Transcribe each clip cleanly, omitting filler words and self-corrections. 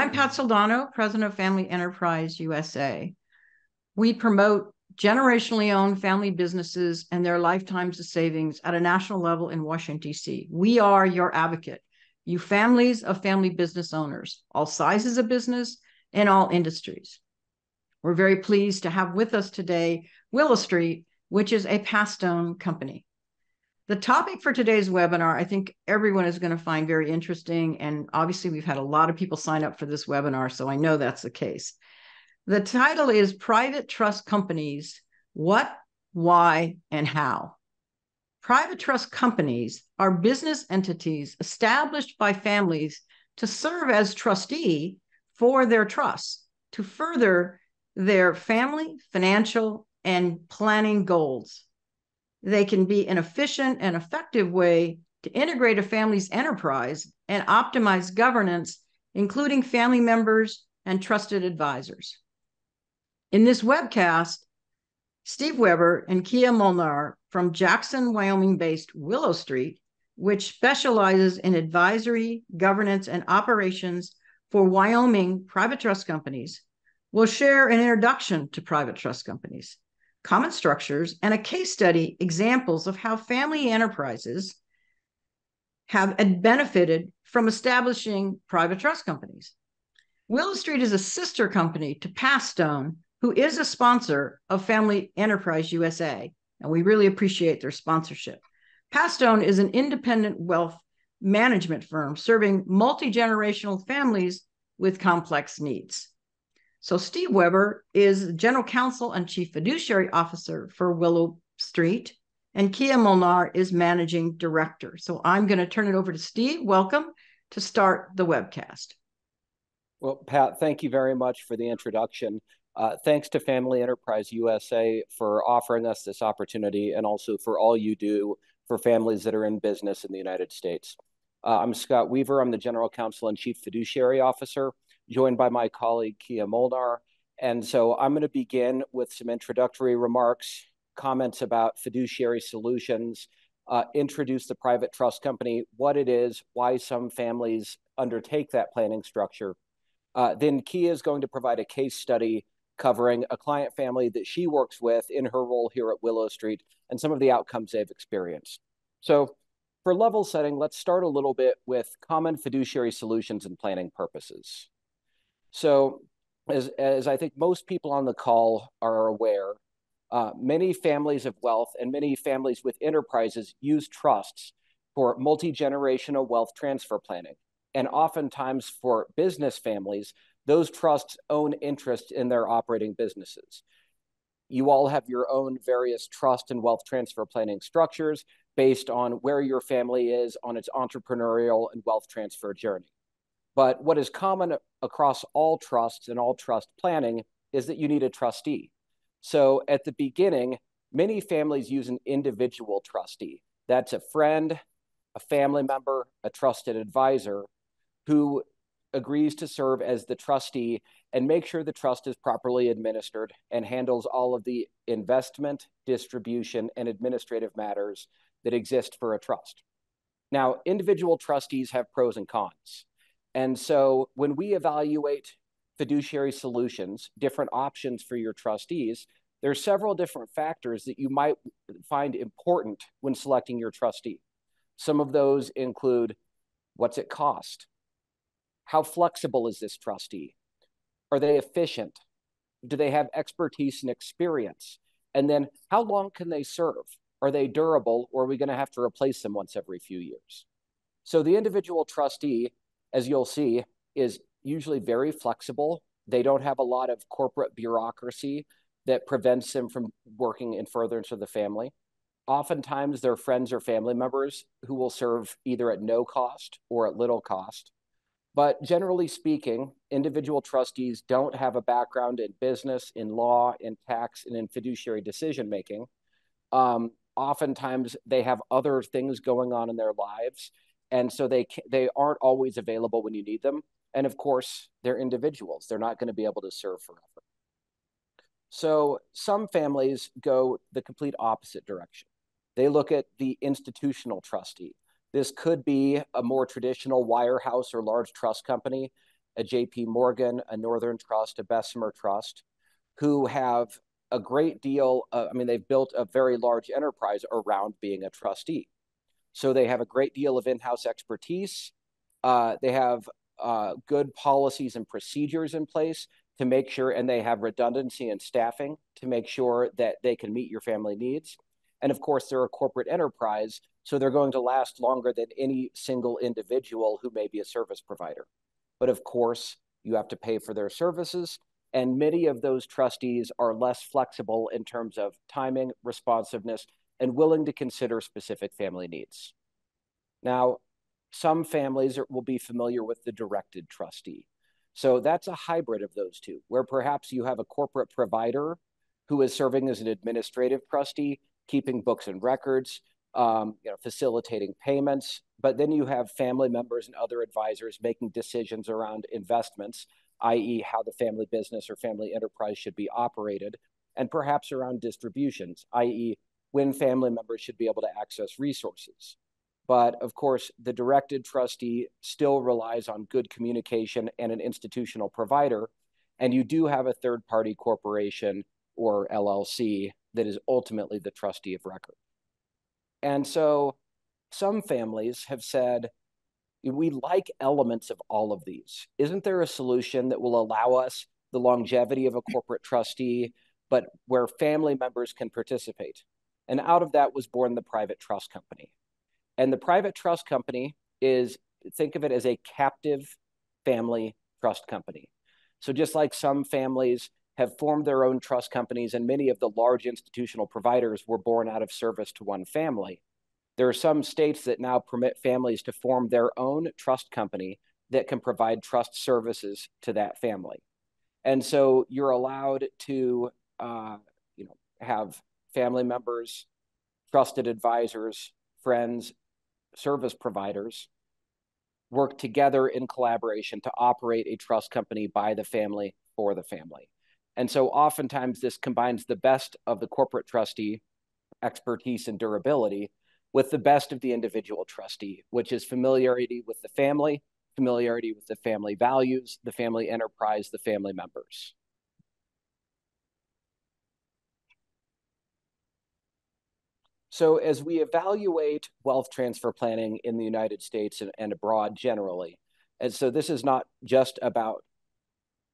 I'm Pat Soldano, president of Family Enterprise USA. We promote generationally owned family businesses and their lifetimes of savings at a national level in Washington, D.C. We are your advocate, you families of family business owners, all sizes of business and all industries. We're very pleased to have with us today Willow Street, which is a Pastone company. The topic for today's webinar, I think everyone is going to find very interesting. And obviously, we've had a lot of people sign up for this webinar, so I know that's the case. The title is Private Trust Companies, What, Why, and How. Private trust companies are business entities established by families to serve as trustee for their trusts to further their family, financial, and planning goals. They can be an efficient and effective way to integrate a family's enterprise and optimize governance, including family members and trusted advisors. In this webcast, Steve Weber and Kia Mnar from Jackson, Wyoming-based Willow Street, which specializes in advisory, governance, and operations for Wyoming private trust companies, will share an introduction to private trust companies, common structures, and a case study examples of how family enterprises have benefited from establishing private trust companies. Willow Street is a sister company to Pastone, who is a sponsor of Family Enterprise USA, and we really appreciate their sponsorship. Pastone is an independent wealth management firm serving multi-generational families with complex needs. So Steve Weber is General Counsel and Chief Fiduciary Officer for Willow Street, and Kia Mnar is Managing Director. So I'm going to turn it over to Steve. Welcome to start the webcast. Well, Pat, thank you very much for the introduction. Thanks to Family Enterprise USA for offering us this opportunity and also for all you do for families that are in business in the United States. I'm Scott Weaver. I'm the General Counsel and Chief Fiduciary Officer, joined by my colleague, Kia Mnar. And so I'm going to begin with some introductory remarks, comments about fiduciary solutions, introduce the private trust company, what it is, why some families undertake that planning structure. Then Kia is going to provide a case study covering a client family that she works with in her role here at Willow Street and some of the outcomes they've experienced. So for level setting, let's start a little bit with common fiduciary solutions and planning purposes. So as I think most people on the call are aware, many families of wealth and many families with enterprises use trusts for multi-generational wealth transfer planning. And oftentimes for business families, those trusts own interest in their operating businesses. You all have your own various trust and wealth transfer planning structures based on where your family is on its entrepreneurial and wealth transfer journey. But what is common across all trusts and all trust planning is that you need a trustee. So at the beginning, many families use an individual trustee. That's a friend, a family member, a trusted advisor who agrees to serve as the trustee and make sure the trust is properly administered and handles all of the investment, distribution, and administrative matters that exist for a trust. Now, individual trustees have pros and cons. And so when we evaluate fiduciary solutions, different options for your trustees, there are several different factors that you might find important when selecting your trustee. Some of those include, what's it cost? How flexible is this trustee? Are they efficient? Do they have expertise and experience? And then how long can they serve? Are they durable, or are we going to have to replace them once every few years? So the individual trustee, as you'll see, is usually very flexible. They don't have a lot of corporate bureaucracy that prevents them from working in furtherance of the family. Oftentimes, they're friends or family members who will serve either at no cost or at little cost. But generally speaking, individual trustees don't have a background in business, in law, in tax, and in fiduciary decision-making. Oftentimes, they have other things going on in their lives, and so they aren't always available when you need them. And of course, they're individuals. They're not going to be able to serve forever. So some families go the complete opposite direction. They look at the institutional trustee. This could be a more traditional wirehouse or large trust company a JP Morgan, a Northern Trust, a Bessemer Trust, who have a great deal, they've built a very large enterprise around being a trustee. So they have a great deal of in-house expertise. They have good policies and procedures in place to make sure, and they have redundancy in staffing to make sure that they can meet your family needs. And of course, they're a corporate enterprise, so they're going to last longer than any single individual who may be a service provider. But of course, you have to pay for their services, and many of those trustees are less flexible in terms of timing, responsiveness, and willing to consider specific family needs. Now, some families will be familiar with the directed trustee. So that's a hybrid of those two, where perhaps you have a corporate provider who is serving as an administrative trustee, keeping books and records, facilitating payments, but then you have family members and other advisors making decisions around investments, i.e. how the family business or family enterprise should be operated, and perhaps around distributions, i.e. when family members should be able to access resources. But of course, the directed trustee still relies on good communication and an institutional provider, and you do have a third-party corporation or LLC that is ultimately the trustee of record. And so some families have said, we like elements of all of these. Isn't there a solution that will allow us the longevity of a corporate trustee, but where family members can participate? And out of that was born the private trust company. And the private trust company is, think of it as a captive family trust company. So just like some families have formed their own trust companies, and many of the large institutional providers were born out of service to one family, there are some states that now permit families to form their own trust company that can provide trust services to that family. And so you're allowed to have family members, trusted advisors, friends, service providers work together in collaboration to operate a trust company by the family for the family. And so oftentimes this combines the best of the corporate trustee expertise and durability with the best of the individual trustee, which is familiarity with the family, familiarity with the family values, the family enterprise, the family members. So as we evaluate wealth transfer planning in the United States and abroad generally, and so this is not just about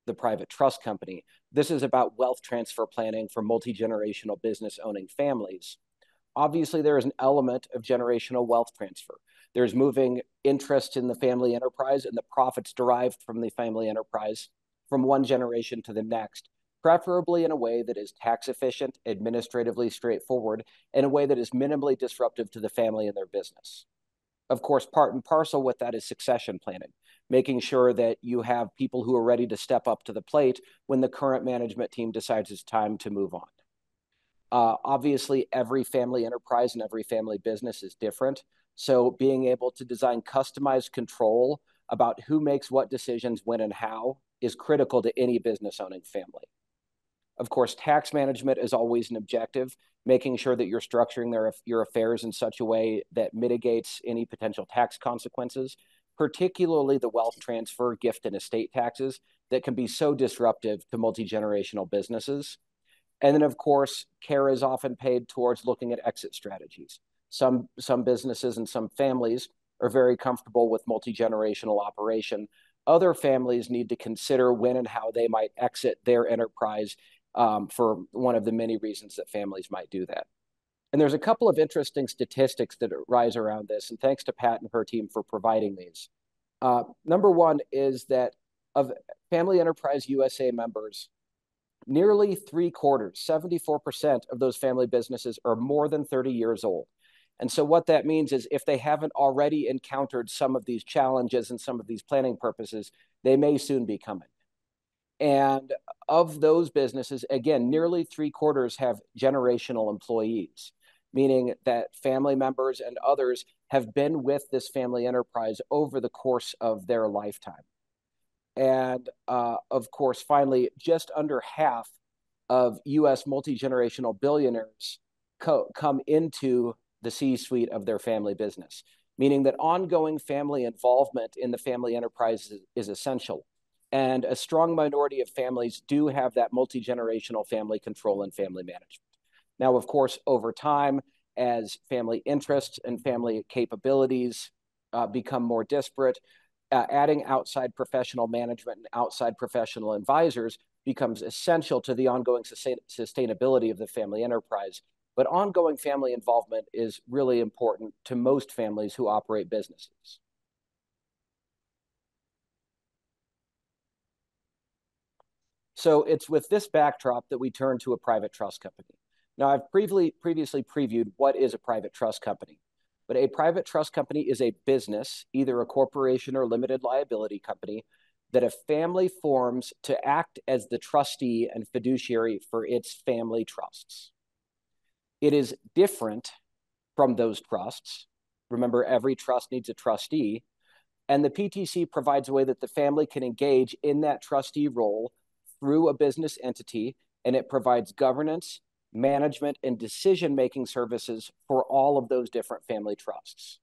the private trust company, this is about wealth transfer planning for multi-generational business owning families. Obviously, there is an element of generational wealth transfer. There's moving interest in the family enterprise and the profits derived from the family enterprise from one generation to the next, preferably in a way that is tax efficient, administratively straightforward, in a way that is minimally disruptive to the family and their business. Of course, part and parcel with that is succession planning, making sure that you have people who are ready to step up to the plate when the current management team decides it's time to move on. Obviously, every family enterprise and every family business is different. So being able to design customized control about who makes what decisions, when and how is critical to any business owning family. Of course, tax management is always an objective, making sure that you're structuring your affairs in such a way that mitigates any potential tax consequences, particularly the wealth transfer, gift, and estate taxes that can be so disruptive to multi-generational businesses. And then, of course, care is often paid towards looking at exit strategies. Some businesses and some families are very comfortable with multi-generational operation. Other families need to consider when and how they might exit their enterprise for one of the many reasons that families might do that. And there's a couple of interesting statistics that rise around this, and thanks to Pat and her team for providing these. Number one is that of Family Enterprise USA members, nearly 3/4, 74% of those family businesses are more than 30 years old. And so what that means is if they haven't already encountered some of these challenges and some of these planning purposes, they may soon be coming. And of those businesses, again, nearly 3/4 have generational employees, meaning that family members and others have been with this family enterprise over the course of their lifetime. And of course, finally, just under half of US multi-generational billionaires come into the C-suite of their family business, meaning that ongoing family involvement in the family enterprise is essential. And a strong minority of families do have that multi-generational family control and family management. Now, of course, over time, as family interests and family capabilities become more disparate, adding outside professional management and outside professional advisors becomes essential to the ongoing sustainability of the family enterprise. But ongoing family involvement is really important to most families who operate businesses. So it's with this backdrop that we turn to a private trust company. Now, I've previously previewed what is a private trust company, but a private trust company is a business, either a corporation or limited liability company, that a family forms to act as the trustee and fiduciary for its family trusts. It is different from those trusts. Remember, every trust needs a trustee, and the PTC provides a way that the family can engage in that trustee role through a business entity, and it provides governance, management, and decision-making services for all of those different family trusts.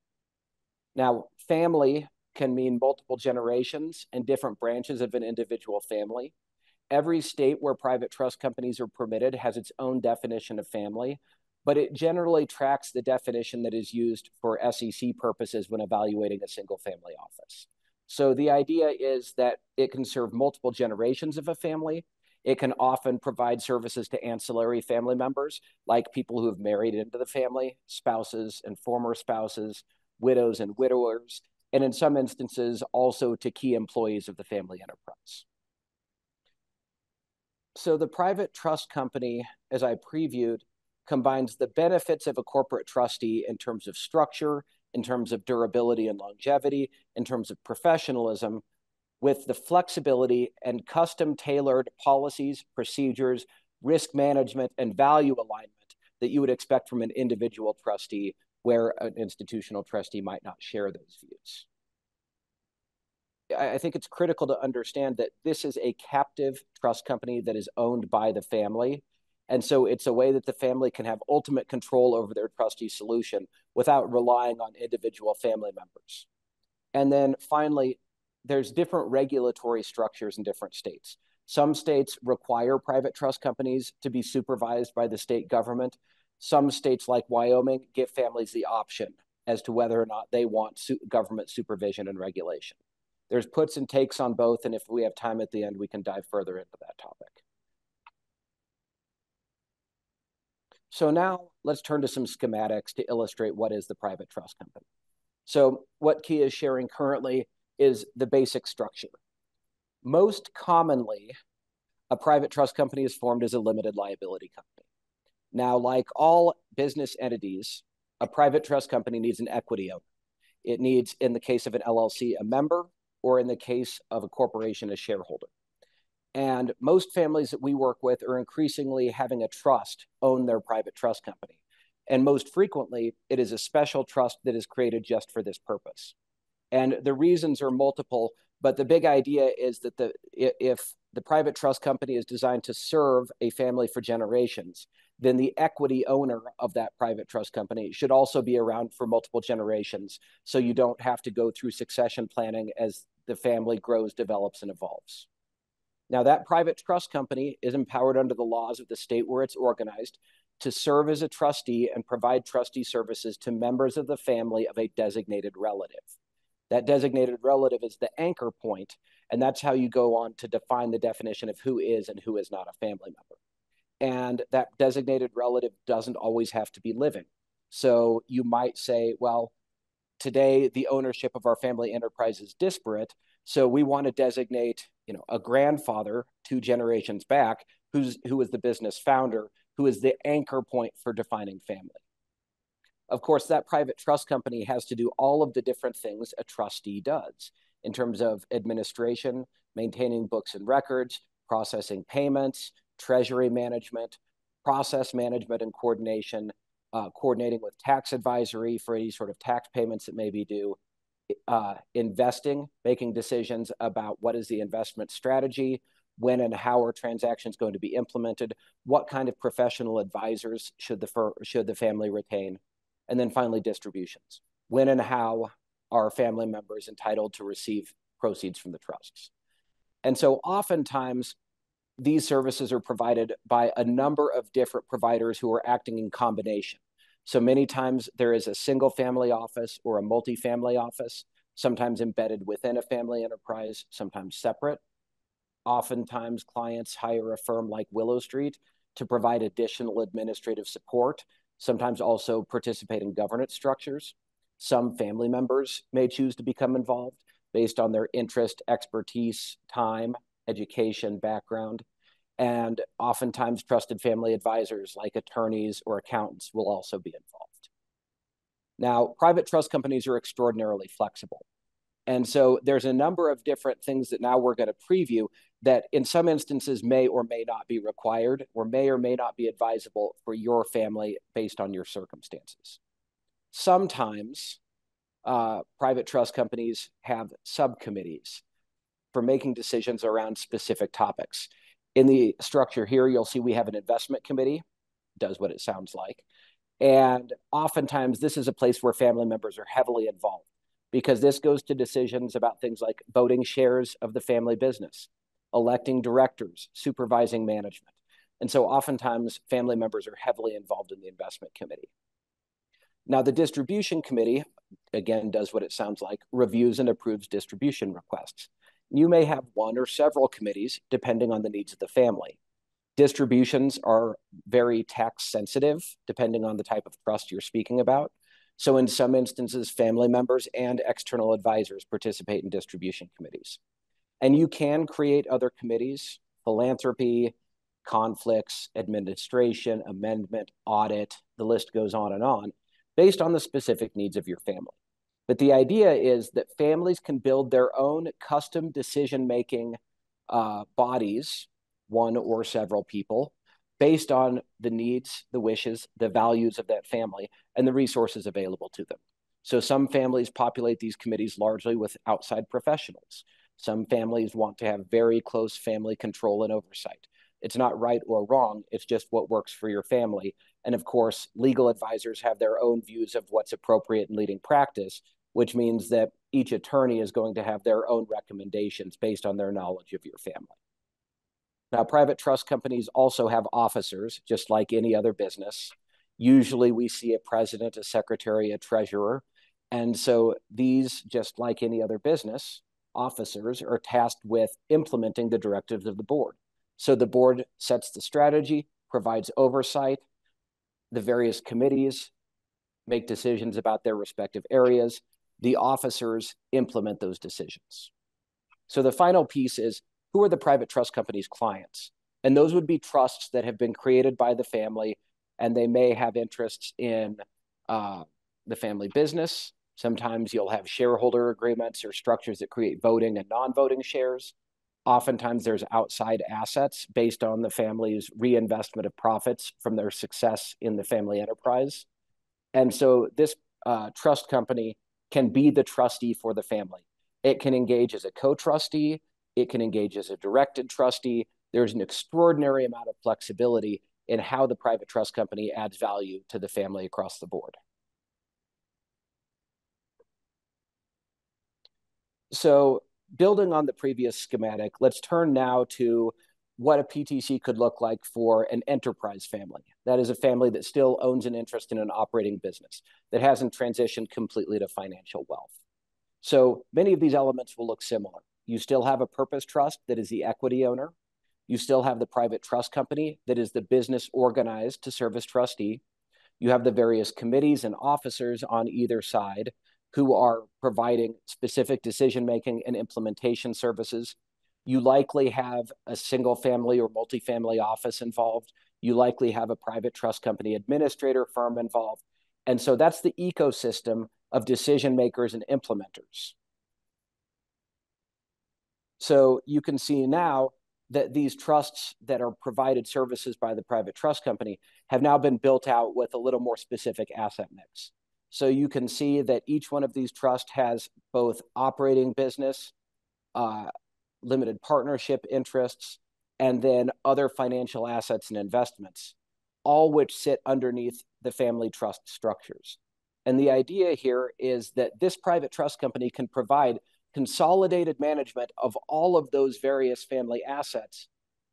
Now, family can mean multiple generations and different branches of an individual family. Every state where private trust companies are permitted has its own definition of family, but it generally tracks the definition that is used for SEC purposes when evaluating a single family office. So the idea is that it can serve multiple generations of a family. It can often provide services to ancillary family members, like people who have married into the family, spouses and former spouses, widows and widowers, and in some instances, also to key employees of the family enterprise. So the private trust company, as I previewed, combines the benefits of a corporate trustee in terms of structure, in terms of durability and longevity, in terms of professionalism, with the flexibility and custom-tailored policies, procedures, risk management, and value alignment that you would expect from an individual trustee, where an institutional trustee might not share those views. I think it's critical to understand that this is a captive trust company that is owned by the family. And so it's a way that the family can have ultimate control over their trustee solution without relying on individual family members. And then finally, there's different regulatory structures in different states. Some states require private trust companies to be supervised by the state government. Some states, like Wyoming, give families the option as to whether or not they want government supervision and regulation. There's puts and takes on both, and if we have time at the end, we can dive further into that topic. So now let's turn to some schematics to illustrate what is the private trust company. So what Kia is sharing currently is the basic structure. Most commonly, a private trust company is formed as a limited liability company. Now, like all business entities, a private trust company needs an equity owner. It needs, in the case of an LLC, a member, or in the case of a corporation, a shareholder. And most families that we work with are increasingly having a trust own their private trust company. And most frequently, it is a special trust that is created just for this purpose. And the reasons are multiple, but the big idea is that if the private trust company is designed to serve a family for generations, then the equity owner of that private trust company should also be around for multiple generations, so you don't have to go through succession planning as the family grows, develops, and evolves. Now, that private trust company is empowered under the laws of the state where it's organized to serve as a trustee and provide trustee services to members of the family of a designated relative. That designated relative is the anchor point, and that's how you go on to define the definition of who is and who is not a family member. And that designated relative doesn't always have to be living. So you might say, well, today the ownership of our family enterprise is disparate, so we want to designate, a grandfather 2 generations back who is the business founder, who is the anchor point for defining family. Of course, that private trust company has to do all of the different things a trustee does in terms of administration, maintaining books and records, processing payments, treasury management, process management and coordination, coordinating with tax advisory for any sort of tax payments that may be due, investing, making decisions about what is the investment strategy, when and how are transactions going to be implemented, what kind of professional advisors should the family retain, and then finally distributions. When and how are family members entitled to receive proceeds from the trusts? And so oftentimes these services are provided by a number of different providers who are acting in combination. So many times there is a single family office or a multifamily office, sometimes embedded within a family enterprise, sometimes separate. Oftentimes clients hire a firm like Willow Street to provide additional administrative support, sometimes also participate in governance structures. Some family members may choose to become involved based on their interest, expertise, time, education, background. And oftentimes trusted family advisors like attorneys or accountants will also be involved. Now, private trust companies are extraordinarily flexible. And so there's a number of different things that now we're going to preview that in some instances may or may not be required or may not be advisable for your family based on your circumstances. Sometimes private trust companies have subcommittees for making decisions around specific topics. In the structure here, you'll see we have an investment committee, does what it sounds like. And oftentimes this is a place where family members are heavily involved because this goes to decisions about things like voting shares of the family business, electing directors, supervising management. And so oftentimes family members are heavily involved in the investment committee. Now the distribution committee, again, does what it sounds like, reviews and approves distribution requests. You may have one or several committees depending on the needs of the family. Distributions are very tax sensitive depending on the type of trust you're speaking about. So in some instances, family members and external advisors participate in distribution committees. And you can create other committees, philanthropy, conflicts, administration, amendment, audit, the list goes on, based on the specific needs of your family. But the idea is that families can build their own custom decision-making bodies, one or several people, based on the needs, the wishes, the values of that family, and the resources available to them. So some families populate these committees largely with outside professionals. Some families want to have very close family control and oversight. It's not right or wrong, it's just what works for your family. And of course, legal advisors have their own views of what's appropriate in leading practice, which means that each attorney is going to have their own recommendations based on their knowledge of your family. Now, private trust companies also have officers, just like any other business. Usually we see a president, a secretary, a treasurer. And so these, just like any other business, officers are tasked with implementing the directives of the board. So the board sets the strategy, provides oversight, the various committees make decisions about their respective areas. The officers implement those decisions. So the final piece is, who are the private trust company's clients? And those would be trusts that have been created by the family, and they may have interests in the family business. Sometimes you'll have shareholder agreements or structures that create voting and non-voting shares. Oftentimes there's outside assets based on the family's reinvestment of profits from their success in the family enterprise. And so this trust company can be the trustee for the family. It can engage as a co-trustee. It can engage as a directed trustee. There's an extraordinary amount of flexibility in how the private trust company adds value to the family across the board. So building on the previous schematic, let's turn now to what a PTC could look like for an enterprise family. That is a family that still owns an interest in an operating business, that hasn't transitioned completely to financial wealth. So many of these elements will look similar. You still have a purpose trust that is the equity owner. You still have the private trust company that is the business organized to serve as trustee. You have the various committees and officers on either side who are providing specific decision-making and implementation services. You likely have a single family or multifamily office involved. You likely have a private trust company administrator firm involved. And so that's the ecosystem of decision makers and implementers. So you can see now that these trusts that are provided services by the private trust company have now been built out with a little more specific asset mix. So you can see that each one of these trusts has both operating business, limited partnership interests, and then other financial assets and investments, all which sit underneath the family trust structures. And the idea here is that this private trust company can provide consolidated management of all of those various family assets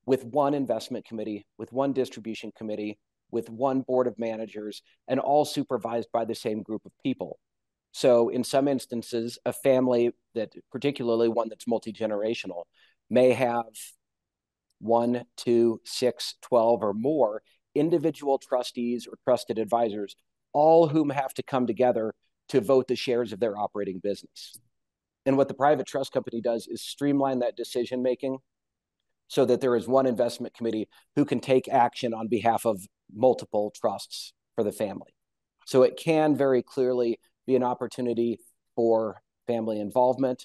with one investment committee, with one distribution committee, with one board of managers, and all supervised by the same group of people. So in some instances, a family that, particularly one that's multi-generational, may have 1, 2, 6, 12, or more individual trustees or trusted advisors, all whom have to come together to vote the shares of their operating business. And what the private trust company does is streamline that decision-making so that there is one investment committee who can take action on behalf of multiple trusts for the family. So it can very clearly be an opportunity for family involvement,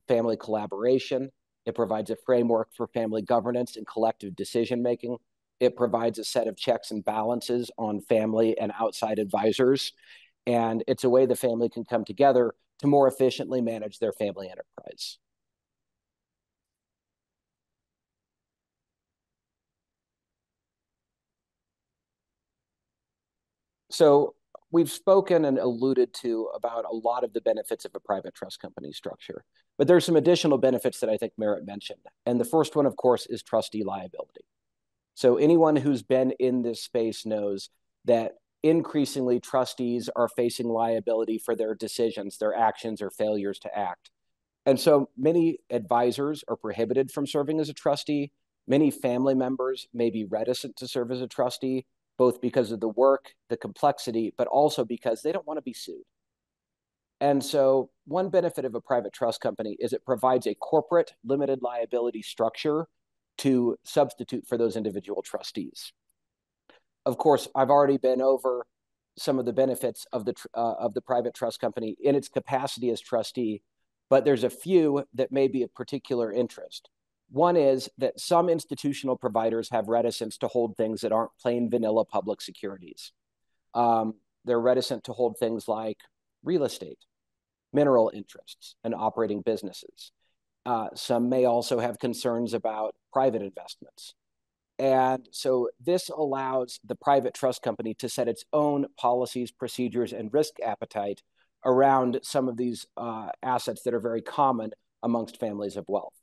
family collaboration. It provides a framework for family governance and collective decision-making. It provides a set of checks and balances on family and outside advisors. And it's a way the family can come together to more efficiently manage their family enterprise. So we've spoken and alluded to about a lot of the benefits of a private trust company structure, but there's some additional benefits that I think merit mention. And the first one, of course, is trustee liability. So anyone who's been in this space knows that increasingly trustees are facing liability for their decisions, their actions, or failures to act. And so many advisors are prohibited from serving as a trustee. Many family members may be reticent to serve as a trustee, both because of the work, the complexity, but also because they don't want to be sued. And so one benefit of a private trust company is it provides a corporate limited liability structure to substitute for those individual trustees. Of course, I've already been over some of the benefits of the private trust company in its capacity as trustee, but there's a few that may be of particular interest. One is that some institutional providers have reticence to hold things that aren't plain vanilla public securities. They're reticent to hold things like real estate, mineral interests, and operating businesses. Some may also have concerns about private investments. And so this allows the private trust company to set its own policies, procedures, and risk appetite around some of these assets that are very common amongst families of wealth.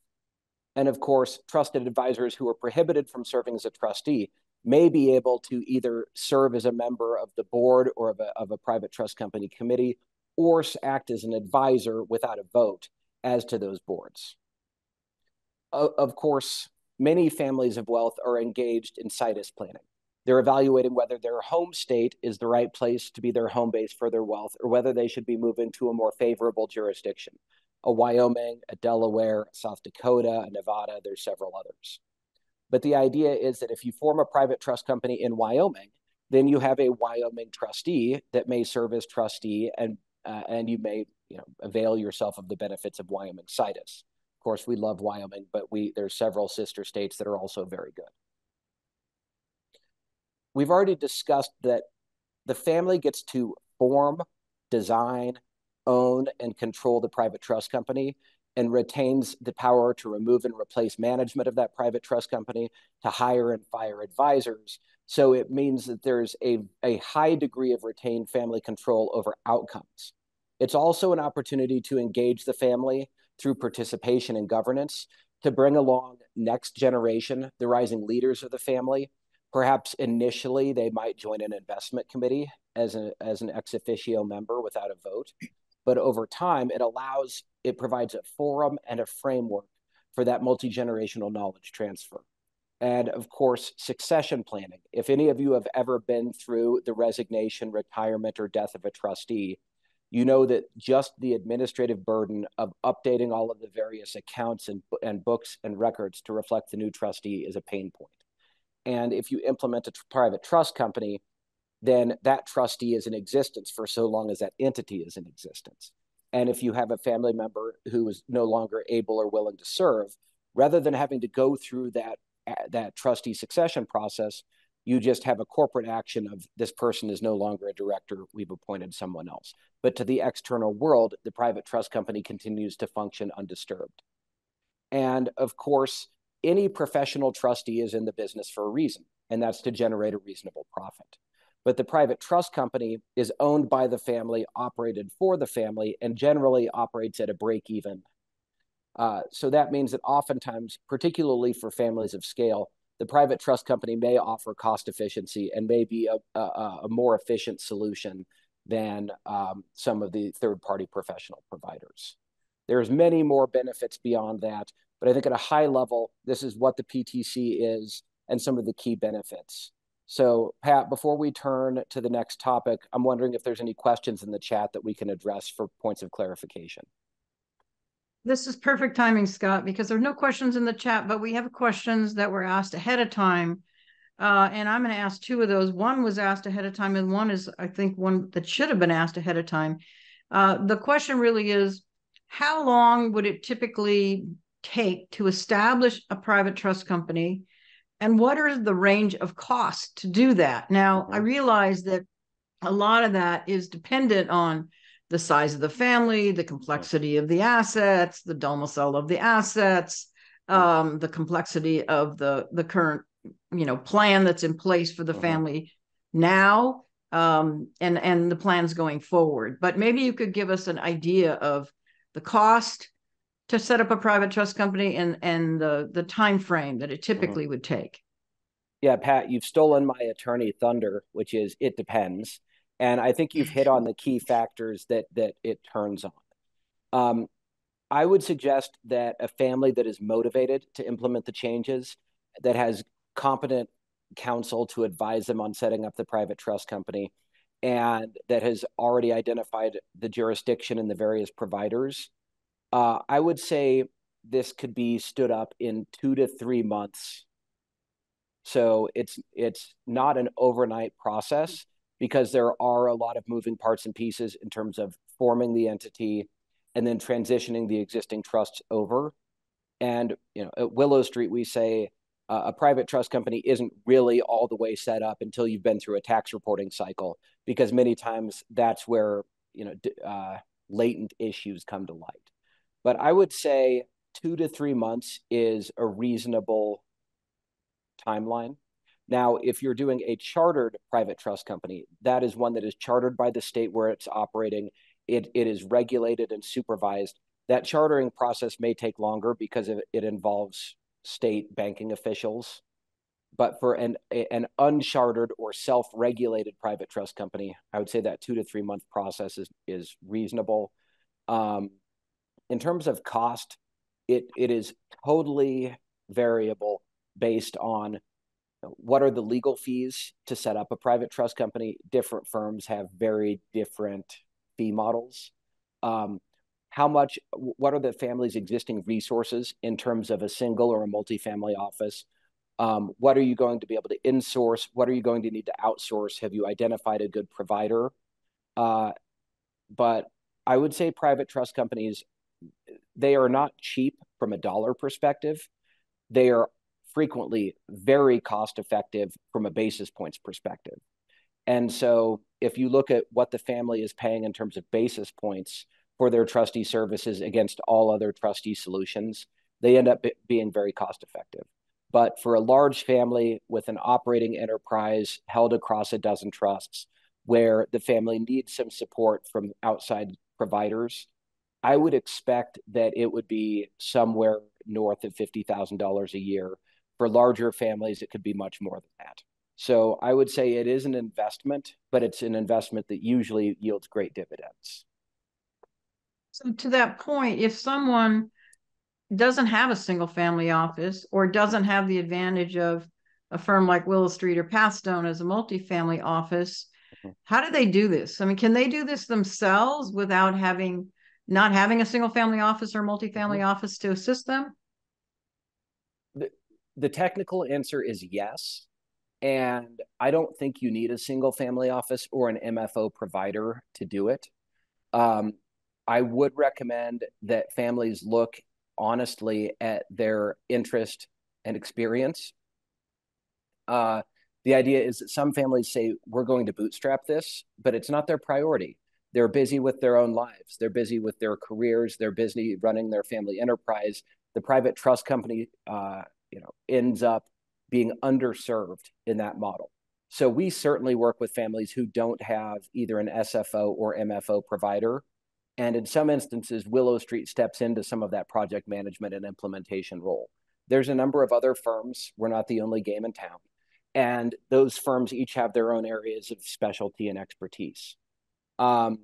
And of course, trusted advisors who are prohibited from serving as a trustee may be able to either serve as a member of the board or of a private trust company committee, or act as an advisor without a vote as to those boards. Of course, many families of wealth are engaged in situs planning. They're evaluating whether their home state is the right place to be their home base for their wealth, or whether they should be moving to a more favorable jurisdiction. A Wyoming, a Delaware, South Dakota, a Nevada, there's several others. But the idea is that if you form a private trust company in Wyoming, then you have a Wyoming trustee that may serve as trustee, and you may avail yourself of the benefits of Wyoming situs. Of course, we love Wyoming, but there's several sister states that are also very good. We've already discussed that the family gets to form, design, own, and control the private trust company, and retains the power to remove and replace management of that private trust company, to hire and fire advisors. So it means that there's a high degree of retained family control over outcomes. It's also an opportunity to engage the family through participation in governance, to bring along next generation, the rising leaders of the family. Perhaps initially they might join an investment committee as an ex officio member without a vote. But over time, it provides a forum and a framework for that multi-generational knowledge transfer. And of course, succession planning. If any of you have ever been through the resignation, retirement, or death of a trustee, you know that just the administrative burden of updating all of the various accounts and books and records to reflect the new trustee is a pain point. And if you implement a private trust company, then that trustee is in existence for so long as that entity is in existence. And if you have a family member who is no longer able or willing to serve, rather than having to go through that trustee succession process, you just have a corporate action of this person is no longer a director, we've appointed someone else. But to the external world, the private trust company continues to function undisturbed. And of course, any professional trustee is in the business for a reason, and that's to generate a reasonable profit. But the private trust company is owned by the family, operated for the family, and generally operates at a break even. So that means that oftentimes, particularly for families of scale, the private trust company may offer cost efficiency and may be a more efficient solution than some of the third-party professional providers. There's many more benefits beyond that, but I think at a high level, this is what the PTC is and some of the key benefits. So, Pat, before we turn to the next topic, I'm wondering if there's any questions in the chat that we can address for points of clarification. This is perfect timing, Scott, because there are no questions in the chat, but we have questions that were asked ahead of time. And I'm going to ask two of those. One was asked ahead of time, and one is, I think, one that should have been asked ahead of time. The question really is, how long would it typically take to establish a private trust company? And what are the range of costs to do that? Now, I realize that a lot of that is dependent on the size of the family, the complexity of the assets, the domicile of the assets, the complexity of the current, plan that's in place for the family now, and the plans going forward. But maybe you could give us an idea of the cost to set up a private trust company and the time frame that it typically would take. Yeah, Pat, you've stolen my attorney thunder, which is it depends. And I think you've hit on the key factors that it turns on. I would suggest that a family that is motivated to implement the changes, that has competent counsel to advise them on setting up the private trust company, and that has already identified the jurisdiction and the various providers, I would say this could be stood up in 2 to 3 months. So it's not an overnight process, because there are a lot of moving parts and pieces in terms of forming the entity and then transitioning the existing trusts over. And at Willow Street, we say a private trust company isn't really all the way set up until you've been through a tax reporting cycle, because many times that's where latent issues come to light. But I would say 2 to 3 months is a reasonable timeline. Now, if you're doing a chartered private trust company, that is one that is chartered by the state where it's operating. It is regulated and supervised. That chartering process may take longer because it involves state banking officials. But for an unchartered or self-regulated private trust company, I would say that 2 to 3 month process is reasonable. In terms of cost, it is totally variable based on what are the legal fees to set up a private trust company. Different firms have very different fee models. What are the family's existing resources in terms of a single or a multifamily office? What are you going to be able to insource? What are you going to need to outsource? Have you identified a good provider? But I would say private trust companies, they are not cheap from a dollar perspective. They are frequently very cost effective from a basis points perspective. And so if you look at what the family is paying in terms of basis points for their trustee services against all other trustee solutions, they end up being very cost effective. But for a large family with an operating enterprise held across a dozen trusts, where the family needs some support from outside providers, I would expect that it would be somewhere north of $50,000 a year. For larger families, it could be much more than that. So I would say it is an investment, but it's an investment that usually yields great dividends. So to that point, if someone doesn't have a single family office or doesn't have the advantage of a firm like Willow Street or Pat Soldano as a multifamily office, how do they do this? I mean, can they do this themselves without not having a single family office or multifamily office to assist them? The technical answer is yes. And I don't think you need a single family office or an MFO provider to do it. I would recommend that families look honestly at their interest and experience. The idea is that some families say, we're going to bootstrap this, but it's not their priority. They're busy with their own lives. They're busy with their careers. They're busy running their family enterprise. The private trust company ends up being underserved in that model. So we certainly work with families who don't have either an SFO or MFO provider. And in some instances, Willow Street steps into some of that project management and implementation role. There's a number of other firms. We're not the only game in town. And those firms each have their own areas of specialty and expertise. I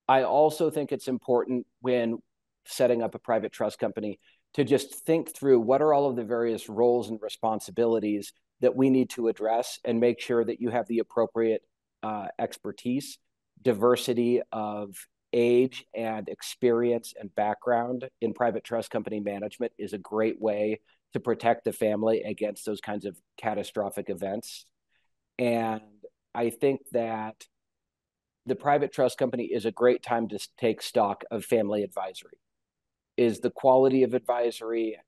also think it's important when setting up a private trust company to just think through what are all of the various roles and responsibilities that we need to address and make sure that you have the appropriate expertise, diversity of age and experience and background in private trust company management is a great way to protect the family against those kinds of catastrophic events. And I think that the private trust company is a great time to take stock of family advisory. Is the quality of advisory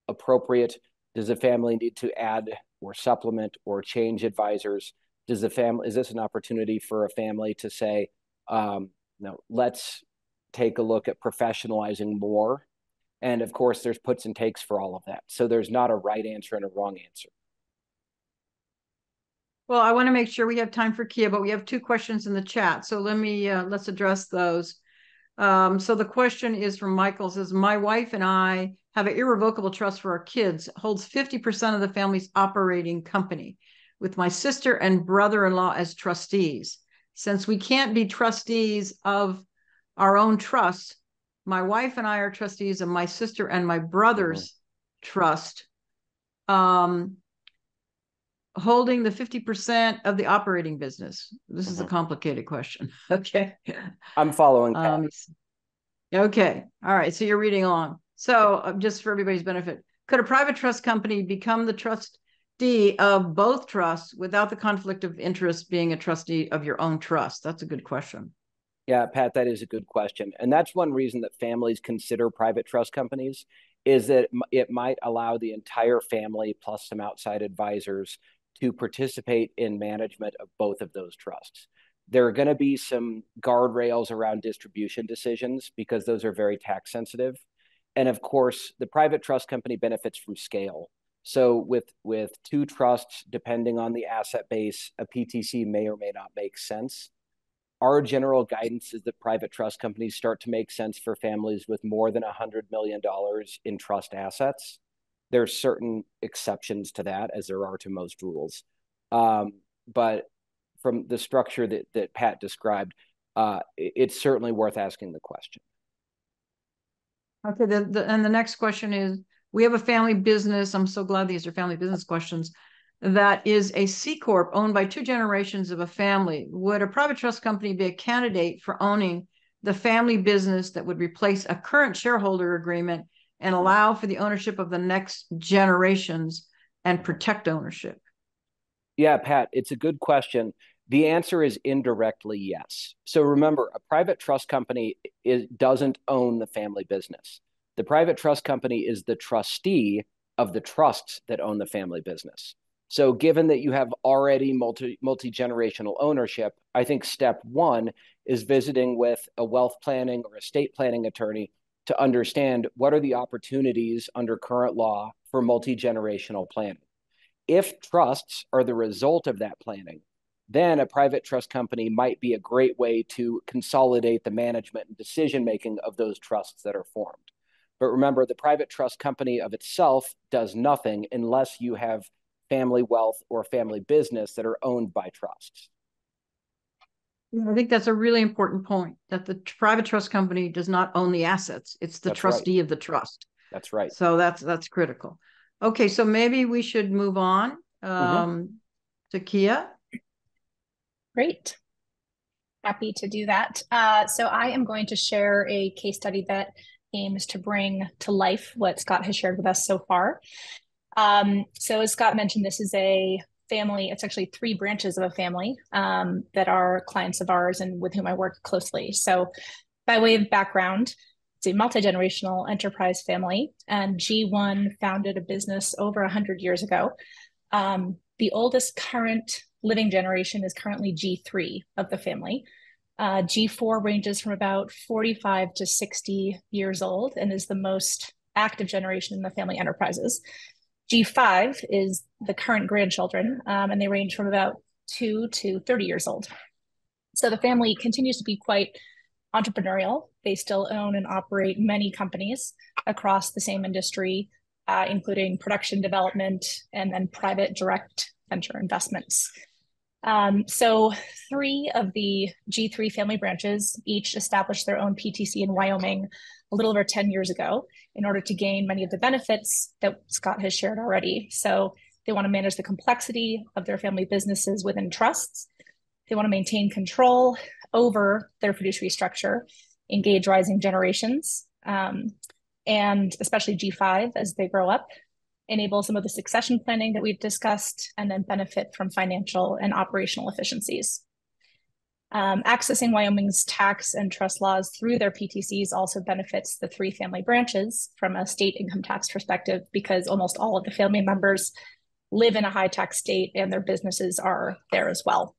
appropriate? Does the family need to add or supplement or change advisors? Is this an opportunity for a family to say, no, let's take a look at professionalizing more? And of course, there's puts and takes for all of that. So there's not a right answer and a wrong answer. Well, I want to make sure we have time for Kia, but we have 2 questions in the chat. So let's address those. So the question is from Michael, says, my wife and I have an irrevocable trust for our kids, holds 50% of the family's operating company, with my sister and brother-in-law as trustees. Since we can't be trustees of our own trust, my wife and I are trustees of my sister and my brother's trust, holding the 50% of the operating business. This is a complicated question. Okay. I'm following. Okay. All right. So you're reading along. So just for everybody's benefit, could a private trust company become the trustee of both trusts without the conflict of interest being a trustee of your own trust? That's a good question. Yeah, Pat, that is a good question. And that's one reason that families consider private trust companies, is that it might allow the entire family plus some outside advisors to participate in management of both of those trusts. There are going to be some guardrails around distribution decisions because those are very tax sensitive. And of course, the private trust company benefits from scale. So with 2 trusts, depending on the asset base, a PTC may or may not make sense. Our general guidance is that private trust companies start to make sense for families with more than $100 million in trust assets. There's certain exceptions to that, as there are to most rules. But from the structure that Pat described, it's certainly worth asking the question. Okay, and the next question is, we have a family business. I'm so glad these are family business questions. That is a C Corp owned by 2 generations of a family. Would a private trust company be a candidate for owning the family business that would replace a current shareholder agreement and allow for the ownership of the next generations and protect ownership? Yeah, Pat, it's a good question. The answer is indirectly yes. So remember, a private trust company doesn't own the family business. The private trust company is the trustee of the trusts that own the family business. So given that you have already multi-generational ownership, I think step 1 is visiting with a wealth planning or estate planning attorney to understand what are the opportunities under current law for multi-generational planning. If trusts are the result of that planning, then a private trust company might be a great way to consolidate the management and decision-making of those trusts that are formed. But remember, the private trust company of itself does nothing unless you have family wealth or family business that are owned by trusts. I think that's a really important point, that the private trust company does not own the assets. It's the trustee of the trust. That's right. So that's critical. Okay, so maybe we should move on to Kia. Great. Happy to do that. So I am going to share a case study that aims to bring to life what Scott has shared with us so far. So as Scott mentioned, this is a family. It's actually 3 branches of a family that are clients of ours and with whom I work closely. So by way of background, it's a multi-generational enterprise family, and G1 founded a business over 100 years ago. The oldest current living generation is currently G3 of the family. G4 ranges from about 45 to 60 years old and is the most active generation in the family enterprises. G5 is the current grandchildren, and they range from about 2 to 30 years old. So the family continues to be quite entrepreneurial. They still own and operate many companies across the same industry, including production development and then private direct venture investments. So 3 of the G3 family branches each established their own PTC in Wyoming a little over 10 years ago in order to gain many of the benefits that Scott has shared already. So they want to manage the complexity of their family businesses within trusts. They want to maintain control over their fiduciary structure, engage rising generations, and especially G5 as they grow up, enable some of the succession planning that we've discussed, and then benefit from financial and operational efficiencies. Accessing Wyoming's tax and trust laws through their PTCs also benefits the 3 family branches from a state income tax perspective, because almost all of the family members live in a high tax state and their businesses are there as well.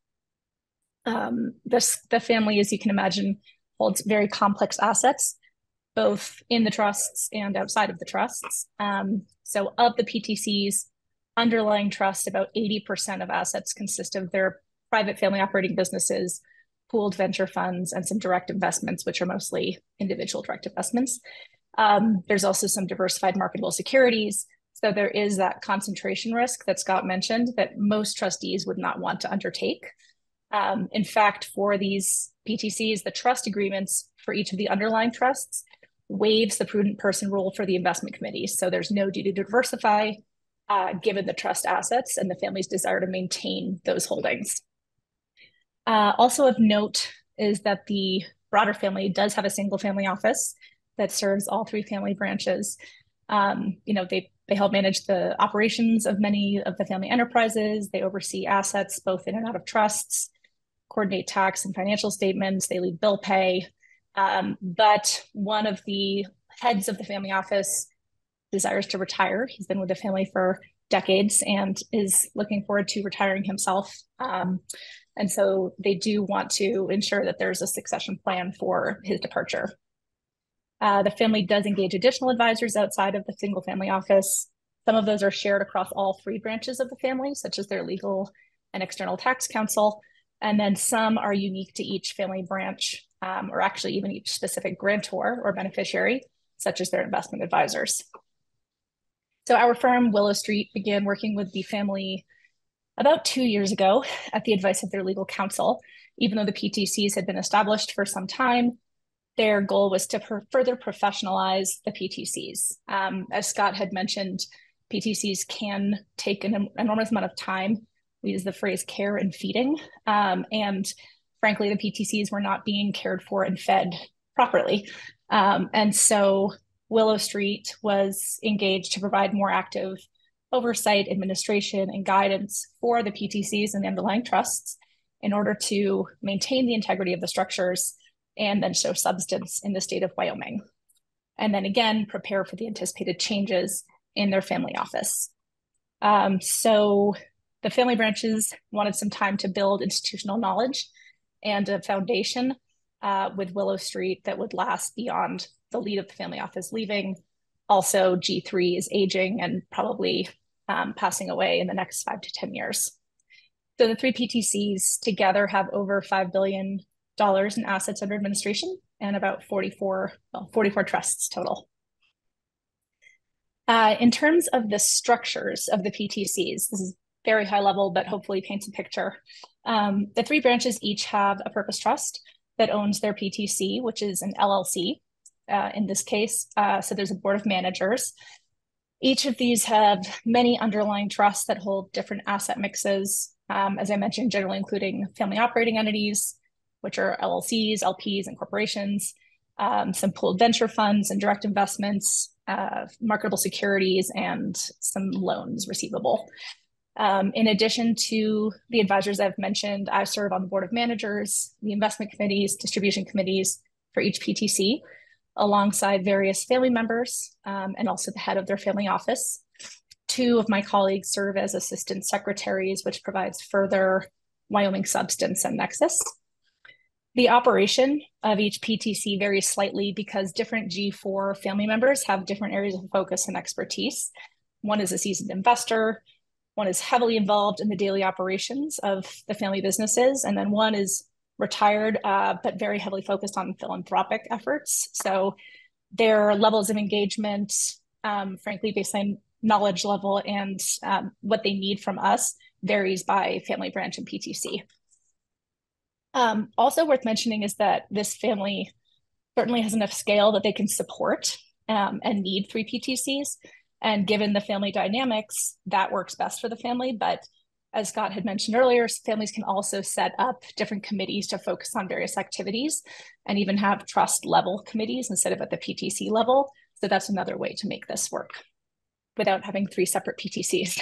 The family, as you can imagine, holds very complex assets, both in the trusts and outside of the trusts. So of the PTCs, underlying trusts, about 80% of assets consist of their private family operating businesses, pooled venture funds, and some direct investments, which are mostly individual direct investments. There's also some diversified marketable securities. So there is that concentration risk that Scott mentioned that most trustees would not want to undertake. In fact, for these PTCs, the trust agreements for each of the underlying trusts waives the prudent person rule for the investment committee. So there's no duty to diversify given the trust assets and the family's desire to maintain those holdings. Also of note is that the broader family does have a single family office that serves all 3 family branches. They help manage the operations of many of the family enterprises. They oversee assets both in and out of trusts, coordinate tax and financial statements. They lead bill pay. But one of the heads of the family office desires to retire. He's been with the family for decades and is looking forward to retiring himself. And so they do want to ensure that there's a succession plan for his departure. The family does engage additional advisors outside of the single family office. Some of those are shared across all 3 branches of the family, such as their legal and external tax counsel. And then some are unique to each family branch, or actually even each specific grantor or beneficiary, such as their investment advisors. So our firm, Willow Street, began working with the family about 2 years ago at the advice of their legal counsel. Even though the PTCs had been established for some time, their goal was to further professionalize the PTCs. As Scott had mentioned, PTCs can take an enormous amount of time. We use the phrase care and feeding. And frankly, the PTCs were not being cared for and fed properly. And so Willow Street was engaged to provide more active oversight, administration, and guidance for the PTCs and the underlying trusts in order to maintain the integrity of the structures and then show substance in the state of Wyoming. And then again, prepare for the anticipated changes in their family office. So the family branches wanted some time to build institutional knowledge and a foundation with Willow Street that would last beyond the lead of the family office leaving. Also, G3 is aging and probably passing away in the next 5 to 10 years. So the 3 PTCs together have over $5 billion in assets under administration and about 44 trusts total. In terms of the structures of the PTCs, this is very high level, but hopefully paints a picture. The 3 branches each have a purpose trust that owns their PTC, which is an LLC in this case. So there's a board of managers. Each of these have many underlying trusts that hold different asset mixes, as I mentioned, generally including family operating entities, which are LLCs, LPs, and corporations, some pooled venture funds and direct investments, marketable securities, and some loans receivable. In addition to the advisors I've mentioned, I serve on the board of managers, the investment committees, distribution committees for each PTC, alongside various family members and also the head of their family office. 2 of my colleagues serve as assistant secretaries, which provides further Wyoming substance and nexus. The operation of each PTC varies slightly because different G4 family members have different areas of focus and expertise. One is a seasoned investor, one is heavily involved in the daily operations of the family businesses, and then one is retired, but very heavily focused on philanthropic efforts. So their levels of engagement, frankly, based on knowledge level and what they need from us, varies by family branch and PTC. Also worth mentioning is that this family certainly has enough scale that they can support and need 3 PTCs. And given the family dynamics, that works best for the family. But as Scott had mentioned earlier, families can also set up different committees to focus on various activities and even have trust level committees instead of at the PTC level. So that's another way to make this work without having 3 separate PTCs.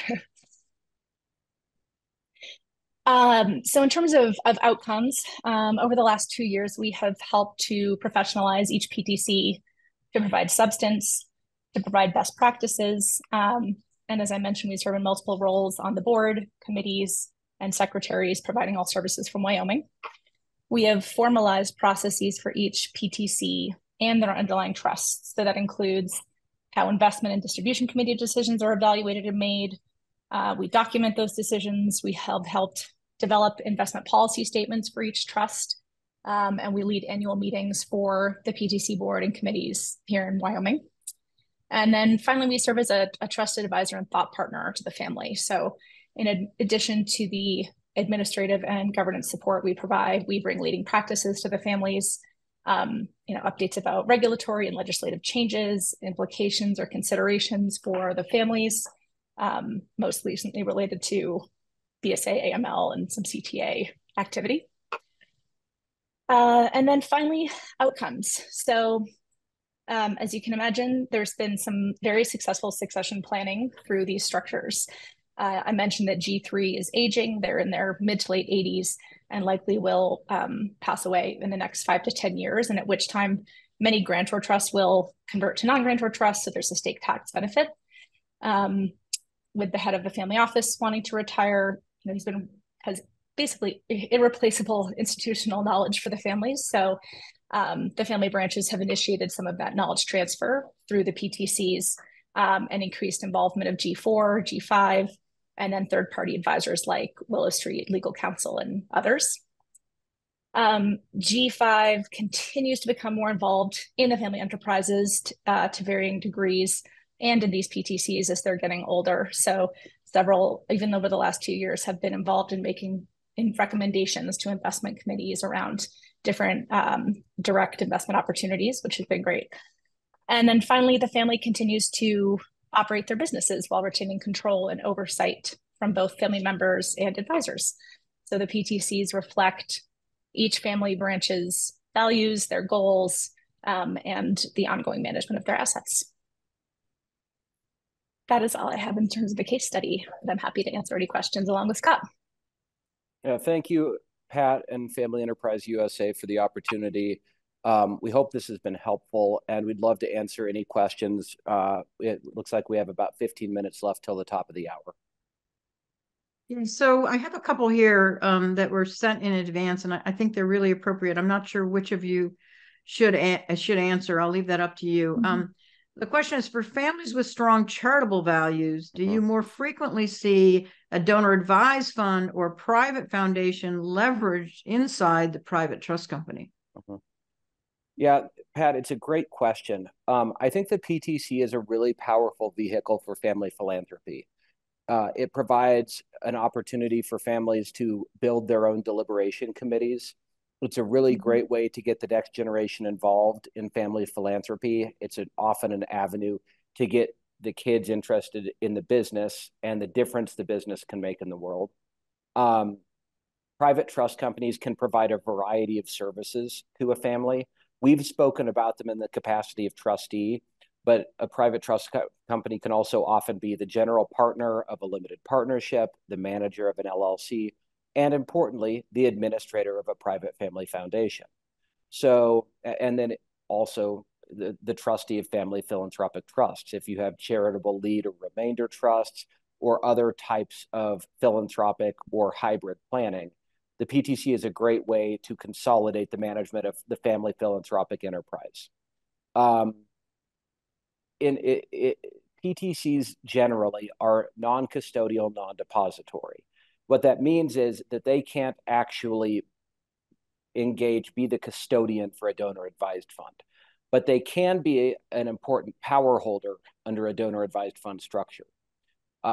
So in terms of outcomes, over the last 2 years, we have helped to professionalize each PTC to provide substance, to provide best practices. And as I mentioned, we serve in multiple roles on the board, committees, and secretaries, providing all services from Wyoming. We have formalized processes for each PTC and their underlying trusts. So that includes how investment and distribution committee decisions are evaluated and made. We document those decisions. We have helped develop investment policy statements for each trust. And we lead annual meetings for the PTC board and committees here in Wyoming. And then finally, we serve as a trusted advisor and thought partner to the family. So in addition to the administrative and governance support we provide, we bring leading practices to the families, updates about regulatory and legislative changes, implications or considerations for the families, most recently related to BSA, AML, and some CTA activity. And then finally, outcomes. So as you can imagine, there's been some very successful succession planning through these structures. I mentioned that G3 is aging. They're in their mid to late 80s and likely will pass away in the next 5 to 10 years, and at which time many grantor trusts will convert to non-grantor trusts, so there's a state tax benefit. With the head of the family office wanting to retire, has basically irreplaceable institutional knowledge for the families. So the family branches have initiated some of that knowledge transfer through the PTCs and increased involvement of G4, G5, and then third-party advisors like Willow Street, legal counsel, and others. G5 continues to become more involved in the family enterprises to varying degrees and in these PTCs as they're getting older. So several, even over the last 2 years, have been involved in making recommendations to investment committees around different direct investment opportunities, which has been great. And then finally, the family continues to operate their businesses while retaining control and oversight from both family members and advisors. So the PTCs reflect each family branch's values, their goals, and the ongoing management of their assets. That is all I have in terms of the case study, but I'm happy to answer any questions along with Scott. Yeah, thank you, Pat and Family Enterprise USA, for the opportunity. We hope this has been helpful, and we'd love to answer any questions. It looks like we have about 15 minutes left till the top of the hour. Yeah, so I have a couple here that were sent in advance, and I think they're really appropriate. I'm not sure which of you should answer. I'll leave that up to you. The question is, for families with strong charitable values, do you more frequently see a donor-advised fund or private foundation leveraged inside the private trust company? Yeah, Pat, it's a great question. I think the PTC is a really powerful vehicle for family philanthropy. It provides an opportunity for families to build their own deliberation committees. It's a really great way to get the next generation involved in family philanthropy. It's often an avenue to get the kids interested in the business and the difference the business can make in the world. Private trust companies can provide a variety of services to a family. We've spoken about them in the capacity of trustee, but a private trust company can also often be the general partner of a limited partnership, the manager of an LLC, and importantly, the administrator of a private family foundation. So, and then also the trustee of family philanthropic trusts. If you have charitable lead or remainder trusts or other types of philanthropic or hybrid planning, the PTC is a great way to consolidate the management of the family philanthropic enterprise. PTCs generally are non-custodial, non-depository. What that means is that they can't actually be the custodian for a donor-advised fund, but they can be an important power holder under a donor-advised fund structure.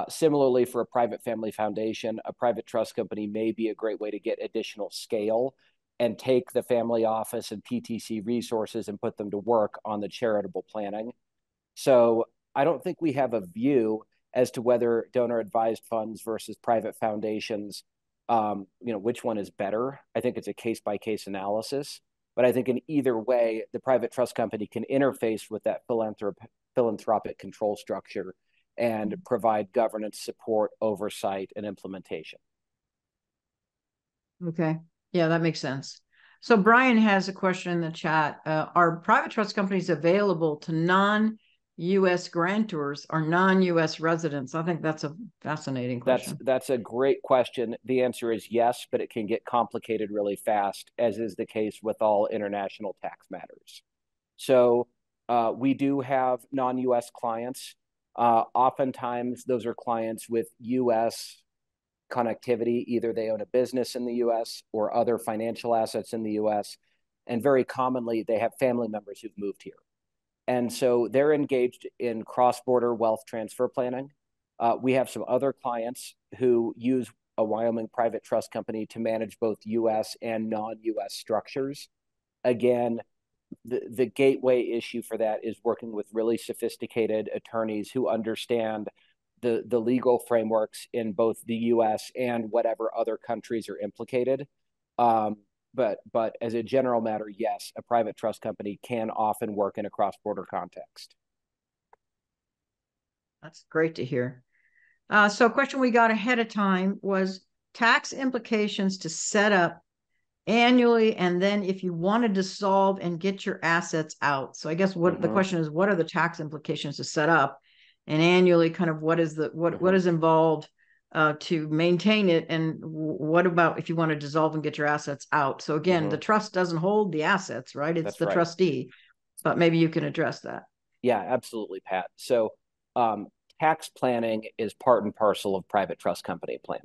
Similarly, for a private family foundation, a private trust company may be a great way to get additional scale and take the family office and PTC resources and put them to work on the charitable planning. So I don't think we have a view as to whether donor-advised funds versus private foundations, which one is better. I think it's a case-by-case analysis. But I think in either way, the private trust company can interface with that philanthropic control structure and provide governance support, oversight, and implementation. Okay. Yeah, that makes sense. So Brian has a question in the chat. Are private trust companies available to non-U.S. grantors or non-U.S. residents? I think that's a fascinating question. That's a great question. The answer is yes, but it can get complicated really fast, as is the case with all international tax matters. So we do have non-U.S. clients. Oftentimes, those are clients with U.S. connectivity. Either they own a business in the U.S. or other financial assets in the U.S. And very commonly, they have family members who've moved here. And so they're engaged in cross-border wealth transfer planning. We have some other clients who use a Wyoming private trust company to manage both U.S. and non-U.S. structures. Again, the gateway issue for that is working with really sophisticated attorneys who understand the legal frameworks in both the U.S. and whatever other countries are implicated. But as a general matter, yes, a private trust company can often work in a cross-border context. That's great to hear. So a question we got ahead of time was tax implications to set up annually, and then if you want to dissolve and get your assets out. So I guess the question is, what are the tax implications to set up, and annually, kind of what is what is involved to maintain it, and what about if you want to dissolve and get your assets out? So again, the trust doesn't hold the assets, right? It's the trustee, but maybe you can address that. Yeah, absolutely, Pat. So tax planning is part and parcel of private trust company planning.